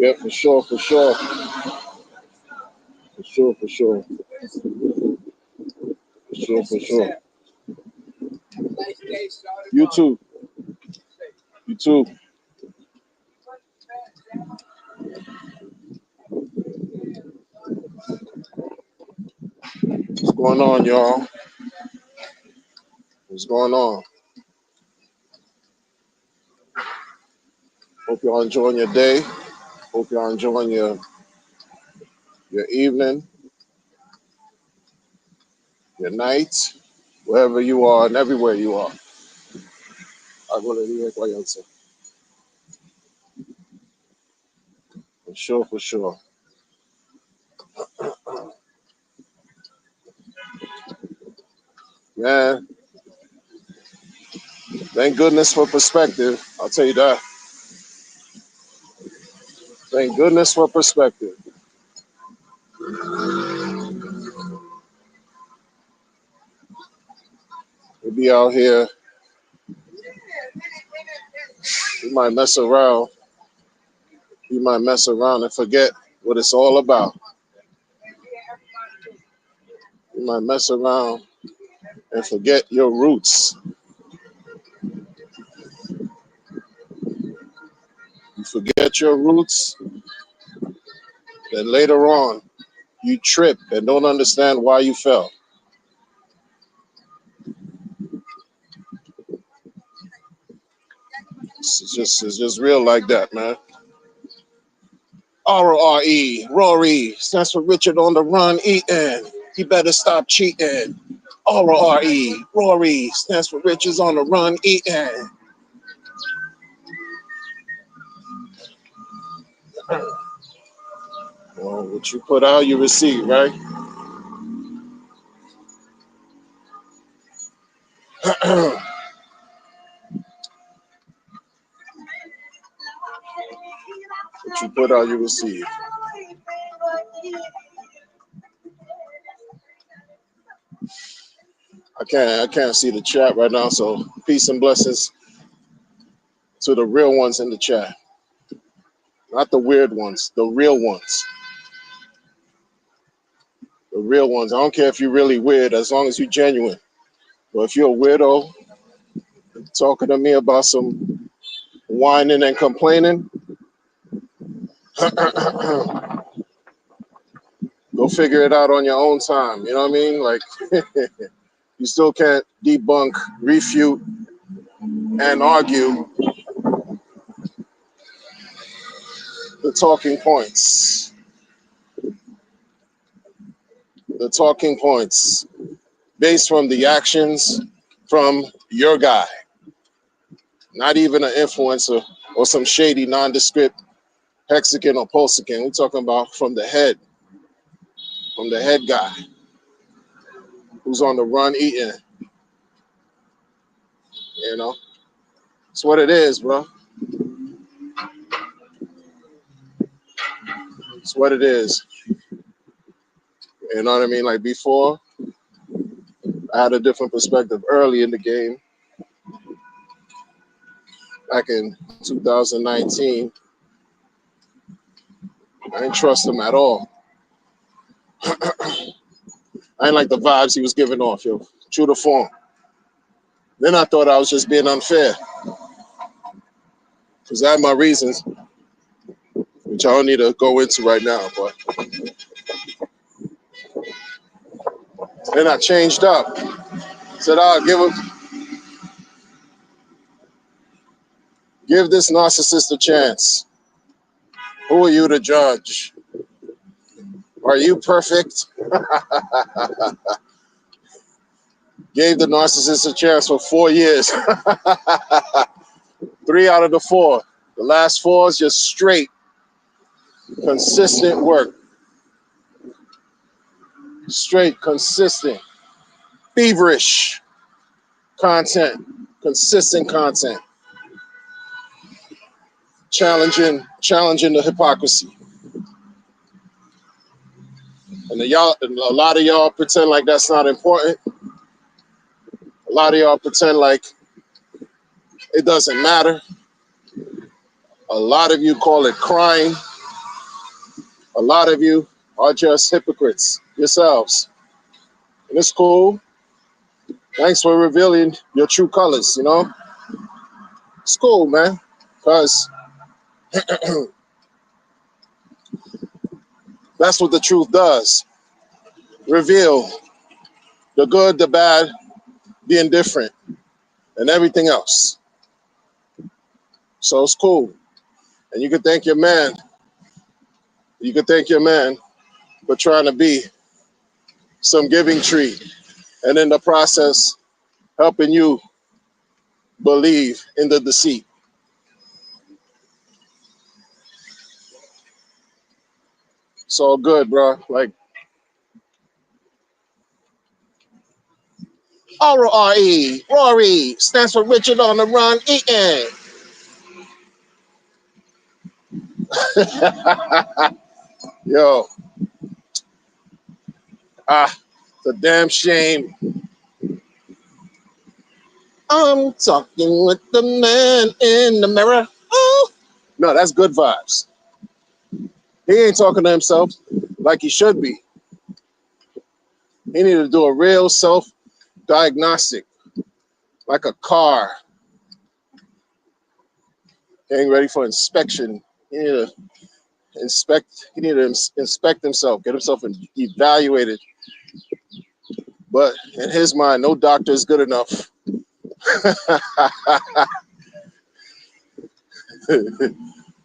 Yeah, for sure, for sure. For sure, for sure. For sure, for sure. You too. You too. What's going on, y'all? What's going on? Hope y'all enjoying your day. Hope y'all enjoying your evening, your night, wherever you are and everywhere you are. For sure, for sure. Man, thank goodness for perspective. I'll tell you that. Thank goodness for perspective. We'll be out here. We might mess around. You might mess around and forget what it's all about. You might mess around and forget your roots. You forget your roots, then later on, you trip and don't understand why you fell. It's just real like that, man. Rore, Rory, stands for Richard on the run, eating. He better stop cheating. Rore, Rory, stands for Richard's on the run, eating. Well, what you put out, you receive, right? What you put out, you receive. I can't see the chat right now, so peace and blessings to the real ones in the chat. Not the weird ones, the real ones. The real ones. I don't care if you're really weird, as long as you're genuine. But if you're a weirdo talking to me about some whining and complaining, go figure it out on your own time. You know what I mean? Like, you still can't debunk, refute, and argue the talking points. The talking points based from the actions from your guy, not even an influencer or some shady nondescript Mexican or Pulsican. We're talking about from the head guy who's on the run eating. You know, it's what it is, bro. It's what it is. You know what I mean? Like before, I had a different perspective early in the game. Back in 2019, I didn't trust him at all. I didn't like the vibes he was giving off, yo. True to form. Then I thought I was just being unfair. Because I had my reasons, which I don't need to go into right now. But then I changed up. Said, I'll give this narcissist a chance. Who are you to judge? Are you perfect? Gave the narcissist a chance for 4 years. 3 out of the 4. The last 4 is just straight, consistent work. Straight, consistent, feverish content, consistent content. Challenging the hypocrisy. And a lot of y'all pretend like that's not important. A lot of y'all pretend like it doesn't matter. A lot of you call it crying. A lot of you are just hypocrites yourselves. And it's cool. Thanks for revealing your true colors, you know? It's cool, man. Because that's what the truth does. Reveal the good, the bad, the indifferent, and everything else. So it's cool. And you can thank your man. You can thank your man for trying to be some giving tree. And in the process, helping you believe in the deceit. It's all good, bro. Like R-O-R-E, Rory, stands for Richard on the Run, eating. Yo, it's a damn shame. I'm talking with the man in the mirror. Oh, no, that's good vibes. He ain't talking to himself like he should be. He need to do a real self-diagnostic, like a car getting ready for inspection. He need to inspect himself, get himself evaluated. But in his mind, no doctor is good enough.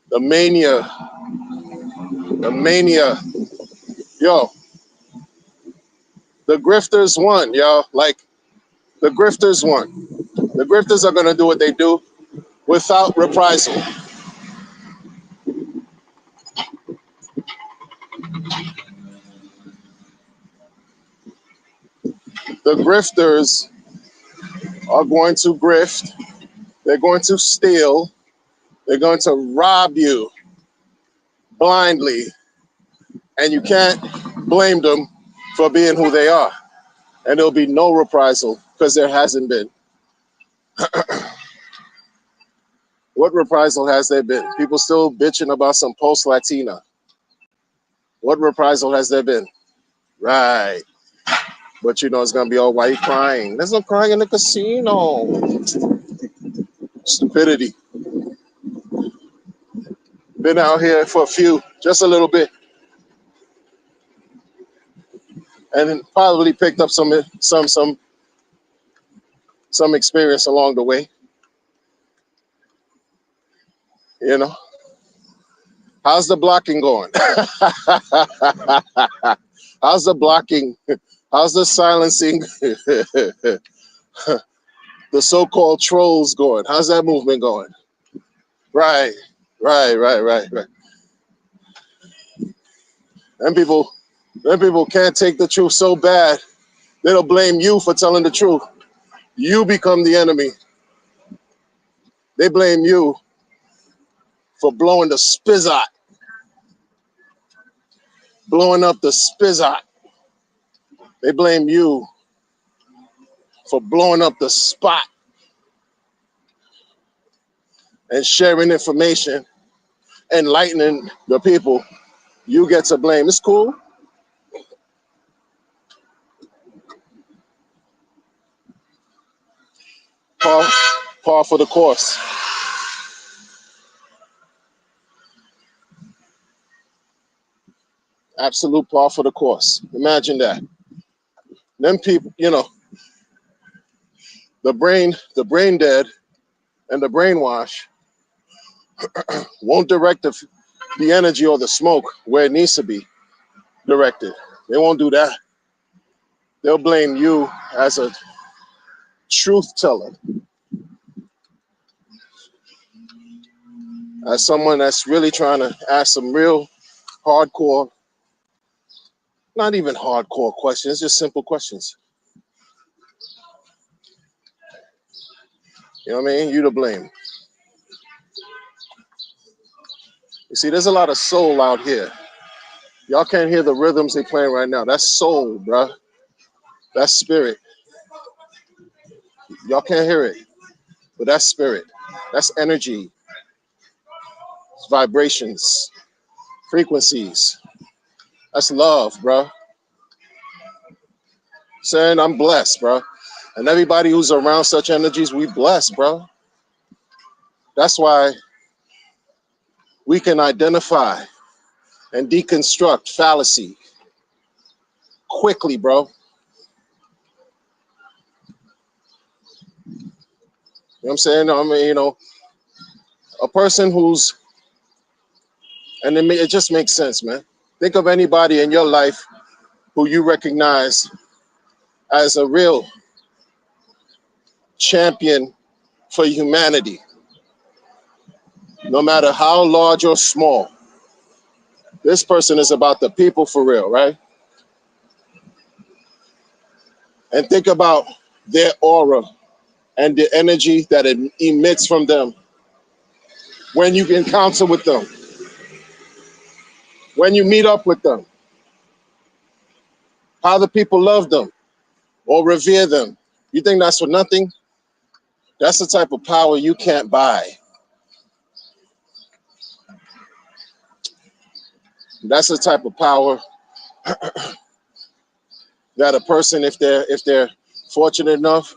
The mania. Yo, the grifters won, yo. Like, the grifters won. The grifters are going to do what they do without reprisal. The grifters are going to grift. They're going to steal. They're going to rob you blindly. And you can't blame them for being who they are. And there'll be no reprisal because there hasn't been. What reprisal has there been? People still bitching about some post-Latina. What reprisal has there been? Right. But you know it's going to be all white crying. There's no crying in the casino. Stupidity. Been out here for just a little bit. And probably picked up some experience along the way. You know? How's the blocking going? How's the blocking? How's the silencing? The so-called trolls going? How's that movement going? Right. And people can't take the truth so bad, they'll blame you for telling the truth. You become the enemy. They blame you for blowing the spizzot. Blowing up the spizzot. They blame you for blowing up the spot and sharing information, enlightening the people. You get to blame. It's cool. Par for the course. Absolute par for the course. Imagine that. Them people, you know, the brain dead and the brainwash won't direct the energy or the smoke where it needs to be directed. They won't do that. They'll blame you as a truth teller, as someone that's really trying to ask some real hardcore, not even hardcore questions, just simple questions. You know what I mean? You to blame. You see, there's a lot of soul out here. Y'all can't hear the rhythms they playing right now. That's soul, bruh. That's spirit. Y'all can't hear it, but that's spirit. That's energy. It's vibrations, frequencies. That's love, bro. Saying I'm blessed, bro. And everybody who's around such energies, we blessed, bro. That's why we can identify and deconstruct fallacy quickly, bro. You know what I'm saying? I mean, a person who's, and it just makes sense, man. Think of anybody in your life who you recognize as a real champion for humanity, no matter how large or small. This person is about the people for real, right? And think about their aura and the energy that it emits from them when you encounter with them, when you meet up with them, how the people love them or revere them. You think that's for nothing? That's the type of power you can't buy. That's the type of power that a person, if they're fortunate enough,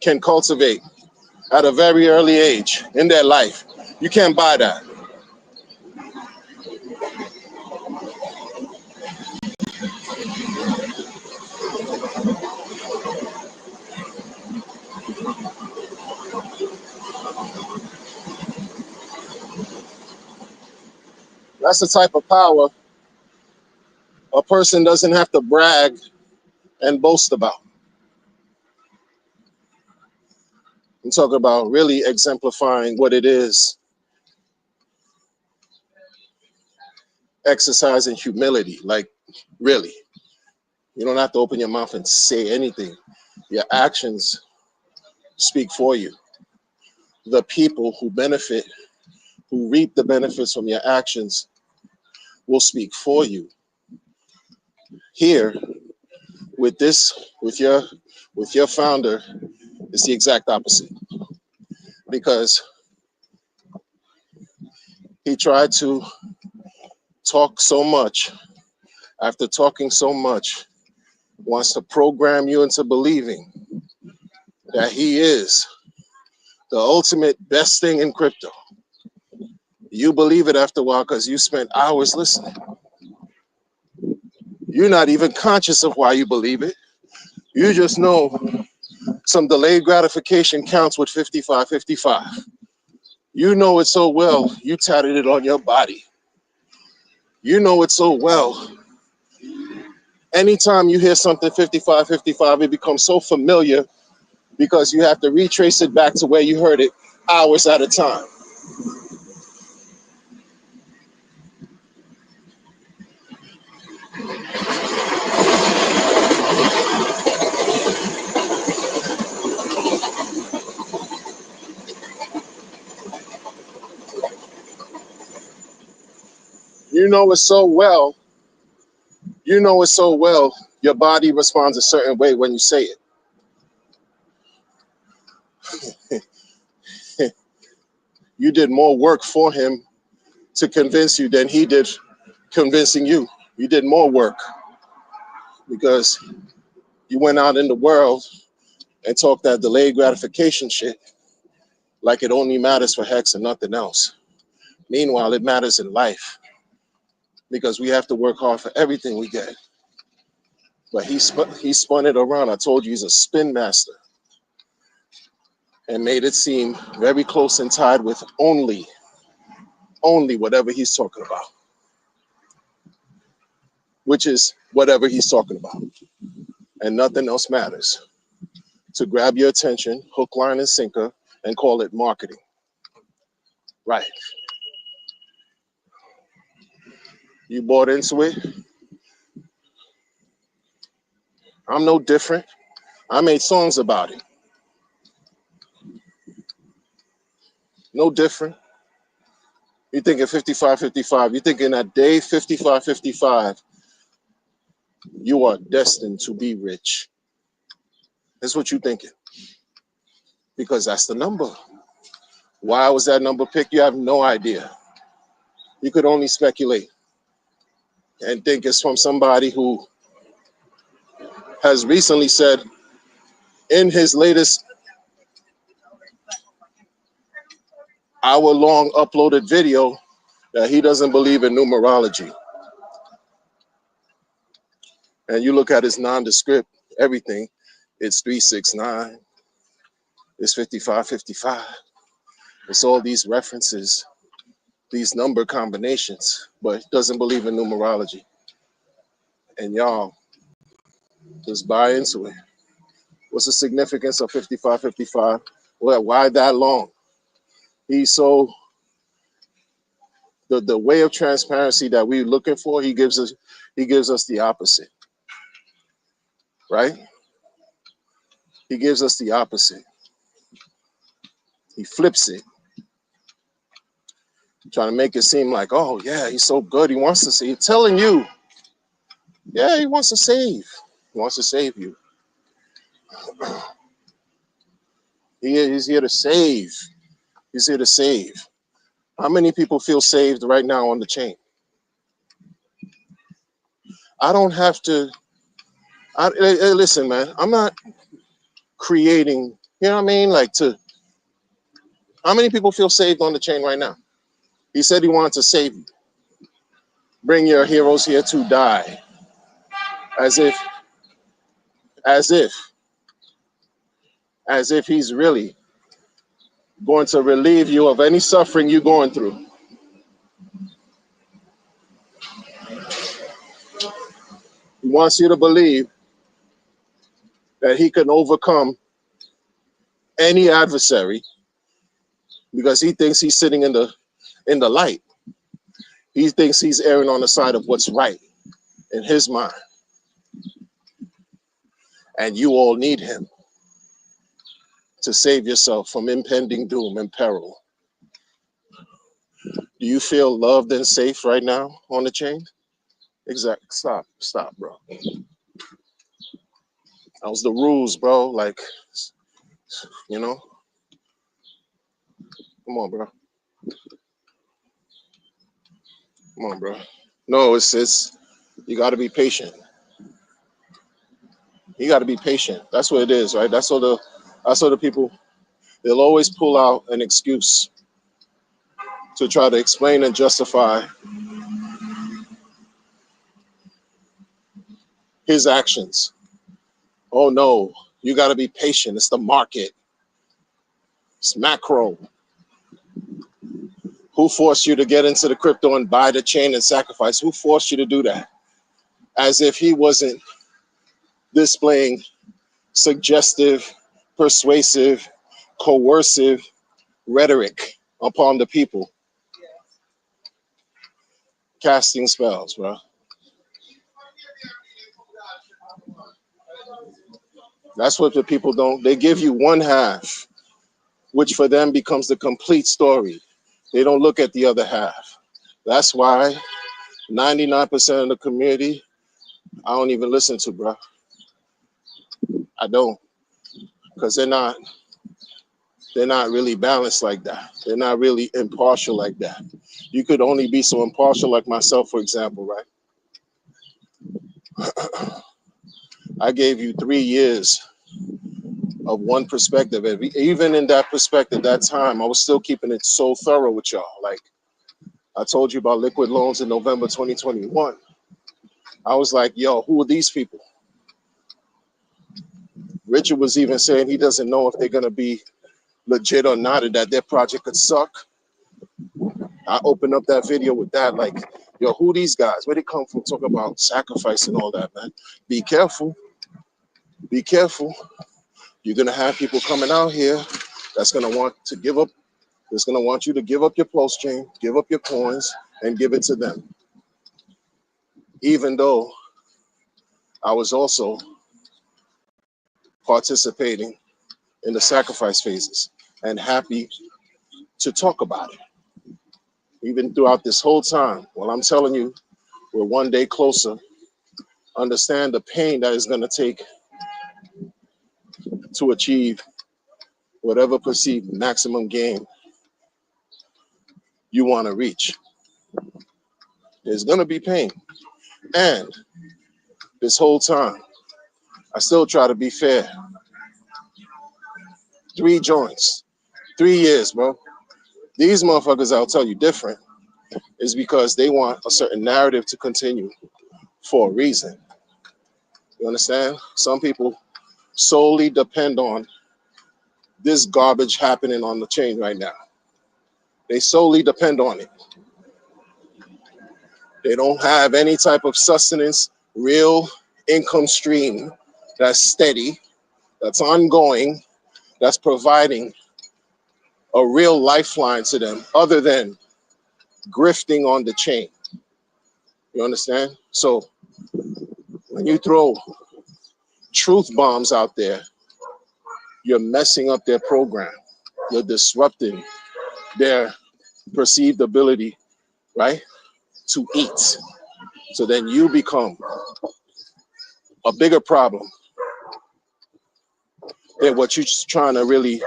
can cultivate at a very early age in their life. You can't buy that. That's the type of power a person doesn't have to brag and boast about. I'm talking about really exemplifying what it is, exercising humility. Like, really, you don't have to open your mouth and say anything. Your actions speak for you. The people who benefit, who reap the benefits from your actions, will speak for you. Here, with this, with your founder, it's the exact opposite, because he tried to talk so much. After talking so much, wants to program you into believing that he is the ultimate best thing in crypto. You believe it after a while because you spent hours listening. You're not even conscious of why you believe it. You just know some delayed gratification counts with 5555. You know it so well, you tatted it on your body. You know it so well. Anytime you hear something 5555, it becomes so familiar because you have to retrace it back to where you heard it hours at a time. You know it so well. You know it so well, your body responds a certain way when you say it. You did more work for him to convince you than he did convincing you. You did more work because you went out in the world and talked that delayed gratification shit like it only matters for Hex and nothing else. Meanwhile, it matters in life because we have to work hard for everything we get. But he spun it around. I told you he's a spin master and made it seem very close and tied with only whatever he's talking about, which is whatever he's talking about. And nothing else matters. To grab your attention, hook, line, and sinker, and call it marketing. Right. You bought into it. I'm no different. I made songs about it. No different. You thinking 55-55. You thinking that day 55-55, you are destined to be rich. That's what you're thinking. Because that's the number. Why was that number picked? You have no idea. You could only speculate. and think it's from somebody who has recently said in his latest hour-long uploaded video that he doesn't believe in numerology. And you look at his nondescript, everything, it's 369, it's 5555. It's all these references, these number combinations, but he doesn't believe in numerology. And y'all just buy into it. What's the significance of 5555? Well, why that long? He's so the way of transparency that we're looking for, he gives us the opposite, right? He gives us the opposite. He flips it, trying to make it seem like, oh yeah, he's so good. He wants to save. Telling you, yeah, he wants to save. He wants to save you. He's here to save. He's here to save. How many people feel saved right now on the chain? I don't have to. Hey, listen, man. I'm not creating. You know what I mean? Like to. How many people feel saved on the chain right now? He said he wanted to save you. Bring your heroes here to die. As if, as if, as if he's really going to relieve you of any suffering you're going through. He wants you to believe that he can overcome any adversary because he thinks he's sitting in the light. He thinks he's erring on the side of what's right in his mind. And you all need him to save yourself from impending doom and peril. Do you feel loved and safe right now on the chain? Exactly. Stop, bro. That was the rules, bro. Like, you know, come on, bro. Come on, bro. No, it's you got to be patient. You got to be patient. That's what it is, right? That's what the people, they'll always pull out an excuse to try to explain and justify his actions. Oh no, you got to be patient. It's the market. It's macro. Who forced you to get into the crypto and buy the chain and sacrifice? Who forced you to do that? As if he wasn't displaying suggestive, persuasive, coercive rhetoric upon the people, casting spells, bro. That's what the people don't. They give you one half, which for them becomes the complete story. They don't look at the other half. That's why 99% of the community, I don't even listen to, bro. I don't, because they're not really balanced like that. They're not really impartial like that. You could only be so impartial like myself, for example, right? I gave you 3 years of one perspective. And even in that perspective, that time, I was still keeping it so thorough with y'all. Like I told you about liquid loans in November 2021. I was like, yo, who are these people? Richard was even saying he doesn't know if they're going to be legit or not, and that their project could suck. I opened up that video with that, like, yo, who these guys? Where they come from? Talk about sacrifice and all that, man. Be careful. Be careful. You're going to have people coming out here that's going to want to give up. That's going to want you to give up your pulse chain, give up your coins, and give it to them. Even though I was also participating in the sacrifice phases and happy to talk about it. Even throughout this whole time, well, I'm telling you, we're one day closer. Understand the pain that is going to take to achieve whatever perceived maximum gain you want to reach. There's going to be pain. And this whole time, I still try to be fair. 3 joints, 3 years, bro. These motherfuckers, I'll tell you different, is because they want a certain narrative to continue for a reason. You understand? Some people solely depend on this garbage happening on the chain right now. They solely depend on it. They don't have any type of sustenance, real income stream that's steady, that's ongoing, that's providing a real lifeline to them other than grifting on the chain. You understand? So when you throw truth bombs out there, you're messing up their program. You're disrupting their perceived ability, right, to eat. So then you become a bigger problem than what you're just trying to really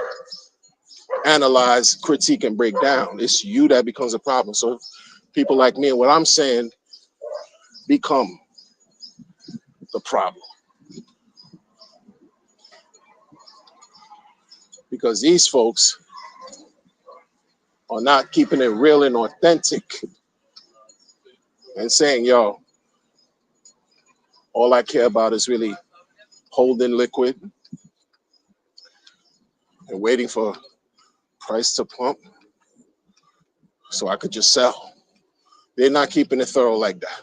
analyze, critique, and break down. It's you that becomes a problem. So people like me and what I'm saying become the problem. Because these folks are not keeping it real and authentic and saying, yo, all I care about is really holding liquid and waiting for price to pump so I could just sell. They're not keeping it thorough like that.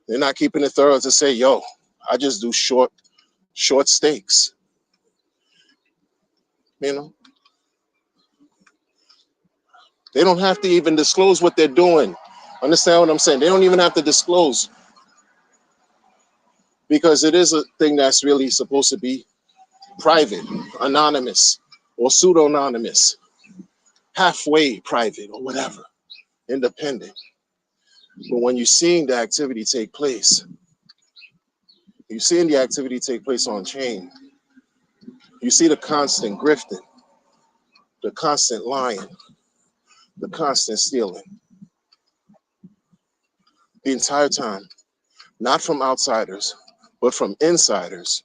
They're not keeping it thorough to say, yo, I just do short stakes. You know, they don't have to even disclose what they're doing. Understand what I'm saying? They don't even have to disclose because it is a thing that's really supposed to be private, anonymous, or pseudo-anonymous, halfway private or whatever, independent. But when you're seeing the activity take place, you're seeing the activity take place on chain, you see the constant grifting, the constant lying, the constant stealing. The entire time, not from outsiders, but from insiders.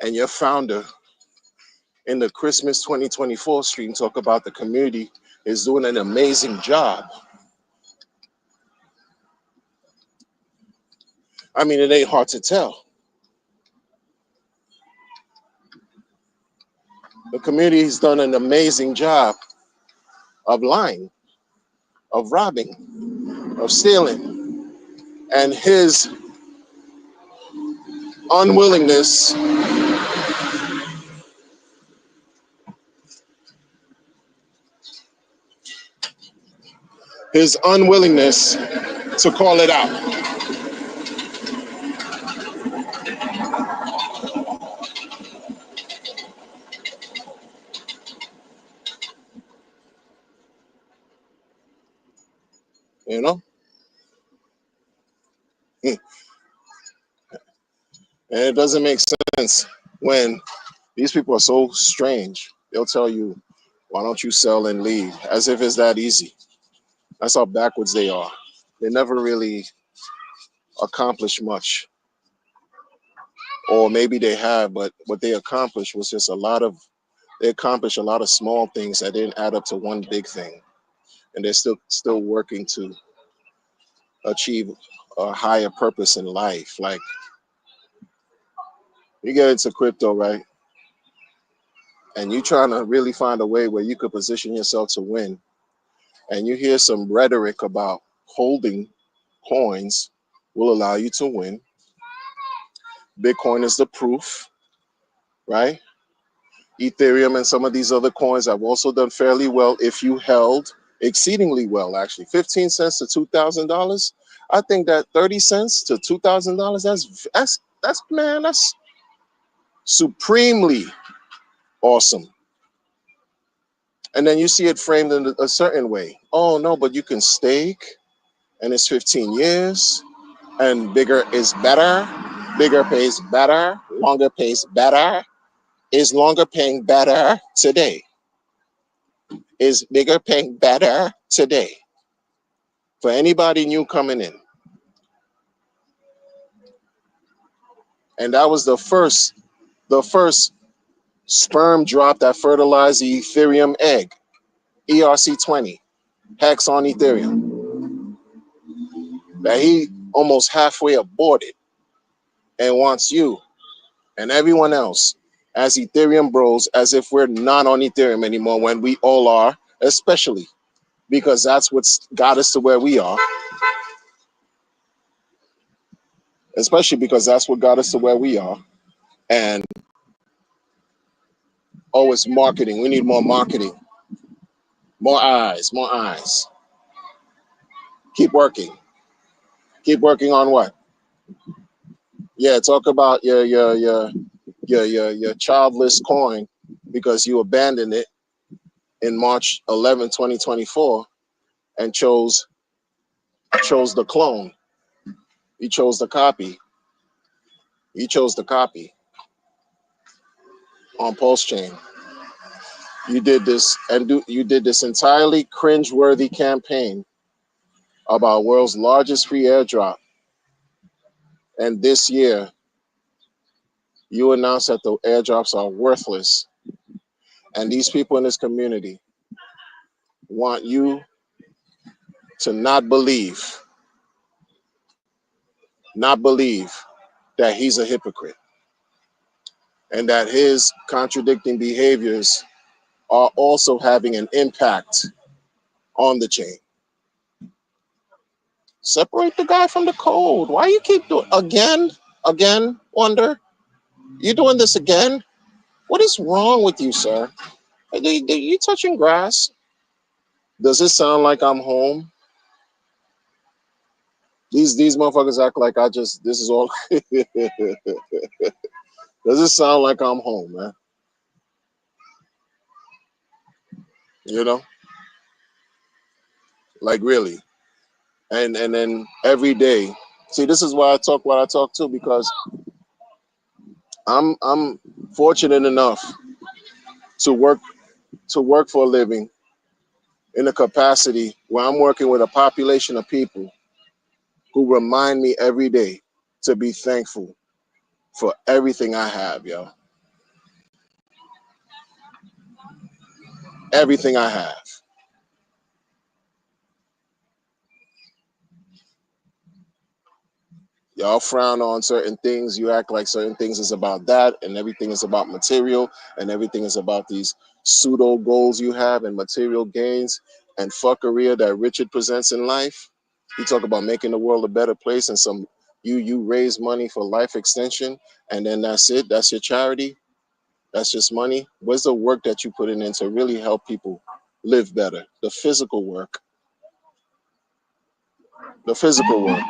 And your founder in the Christmas 2024 stream talk about the community is doing an amazing job. I mean, it ain't hard to tell. The community has done an amazing job of lying, of robbing, of stealing. And his unwillingness to call it out. You know? And it doesn't make sense when these people are so strange. They'll tell you, why don't you sell and leave? As if it's that easy. That's how backwards they are. They never really accomplish much. Or maybe they have, but what they accomplished was just they accomplished a lot of small things that didn't add up to one big thing. And they're still working to achieve a higher purpose in life. Like, you get into crypto, right? And you trying to really find a way where you could position yourself to win. And you hear some rhetoric about holding coins will allow you to win. Bitcoin is the proof, right? Ethereum and some of these other coins have also done fairly well if you held exceedingly well, actually. 15 cents to $2,000. I think that 30 cents to $2,000, that's supremely awesome. And then you see it framed in a certain way. Oh no, but you can stake and it's 15 years and bigger is better. Bigger pays better. Longer pays better. Is longer paying better today? Is bigger paying better today? For anybody new coming in. And that was the first sperm drop that fertilized the Ethereum egg, ERC20, hex on Ethereum, that he almost halfway aborted and wants you and everyone else as Ethereum bros as if we're not on Ethereum anymore when we all are, especially because that's what's got us to where we are. Especially because that's what got us to where we are. And oh, it's marketing. We need more marketing. More eyes, more eyes. Keep working. Keep working on what? Yeah, talk about your childless coin because you abandoned it in March 11, 2024 and chose the clone. You chose the copy. You chose the copy on Pulse Chain. You did this you did this entirely cringe-worthy campaign about world's largest free airdrop. And this year, you announced that the airdrops are worthless. And these people in this community want you to not believe that he's a hypocrite and that his contradicting behaviors are also having an impact on the chain. Separate the guy from the code. Why you keep doing again, Wonder? You doing this again? What is wrong with you, sir? Are you touching grass? Does it sound like I'm home? These motherfuckers act like this is all. Does it sound like I'm home, man? You know, like really. And then every day. See, this is why I talk what I talk to, because I'm fortunate enough to work for a living in a capacity where I'm working with a population of people who remind me every day to be thankful for everything I have, yo. Everything I have. Y'all frown on certain things. You act like certain things is about that, and everything is about material, and everything is about these pseudo goals you have and material gains and fuckery that Richard presents in life. He talk about making the world a better place, and you raise money for life extension, and then that's it. That's your charity. That's just money. Where's the work that you put in to really help people live better? The physical work. The physical work.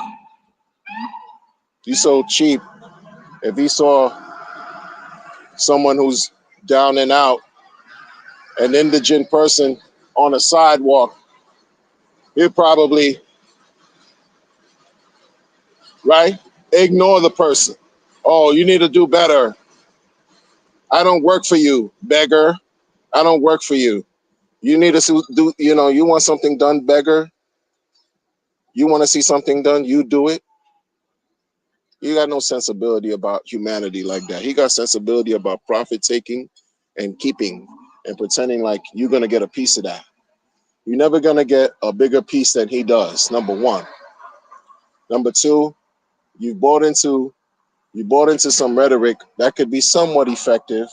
You so cheap. If he saw someone who's down and out, an indigent person on a sidewalk, he'd probably, right, ignore the person. Oh, you need to do better. I don't work for you, beggar. I don't work for you. You need to do, you want something done, beggar? You want to see something done, you do it. You got no sensibility about humanity like that. He got sensibility about profit taking and keeping and pretending like you're going to get a piece of that. You're never going to get a bigger piece than he does, number one. Number two, you bought into some rhetoric that could be somewhat effective,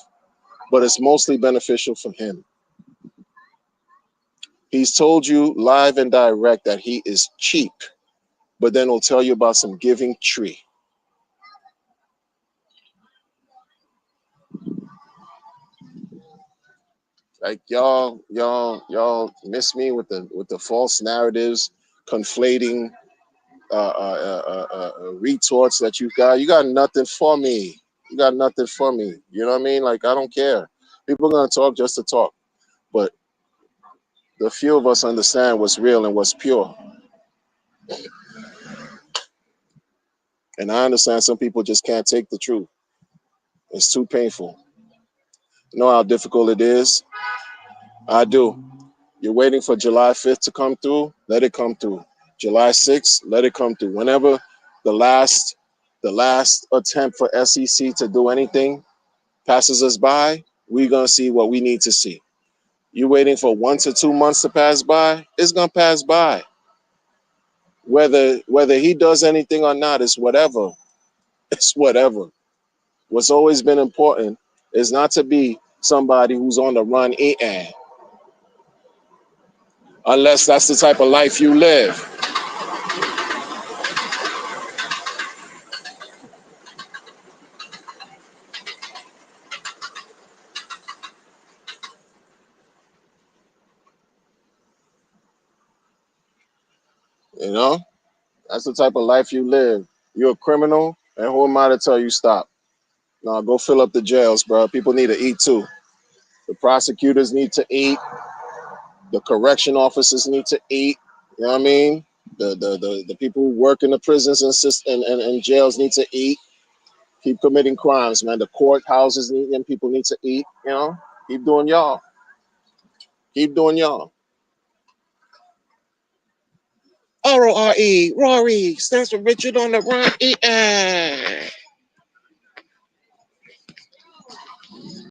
but it's mostly beneficial for him. He's told you live and direct that he is cheap, but then he'll tell you about some giving tree. Like y'all miss me with the false narratives, conflating retorts that you got. You got nothing for me. You got nothing for me. You know what I mean? Like, I don't care. People are gonna talk just to talk, but the few of us understand what's real and what's pure. And I understand some people just can't take the truth. It's too painful. You know how difficult it is? I do. You're waiting for July 5th to come through? Let it come through. July 6th, let it come through. Whenever the last the last attempt for SEC to do anything passes us by, we're gonna see what we need to see. You waiting for 1 to 2 months to pass by, it's gonna pass by. Whether he does anything or not, it's whatever. It's whatever. What's always been important is not to be somebody who's on the run eating, unless that's the type of life you live. You know, that's the type of life you live. You're a criminal, and who am I to tell you stop? No, go fill up the jails, bro. People need to eat too. The prosecutors need to eat. The correction officers need to eat. You know what I mean? The people who work in the prisons and jails need to eat. Keep committing crimes, man. The courthouses need them. People need to eat. You know, keep doing y'all. Keep doing y'all. Rore stands for Richard on the Run.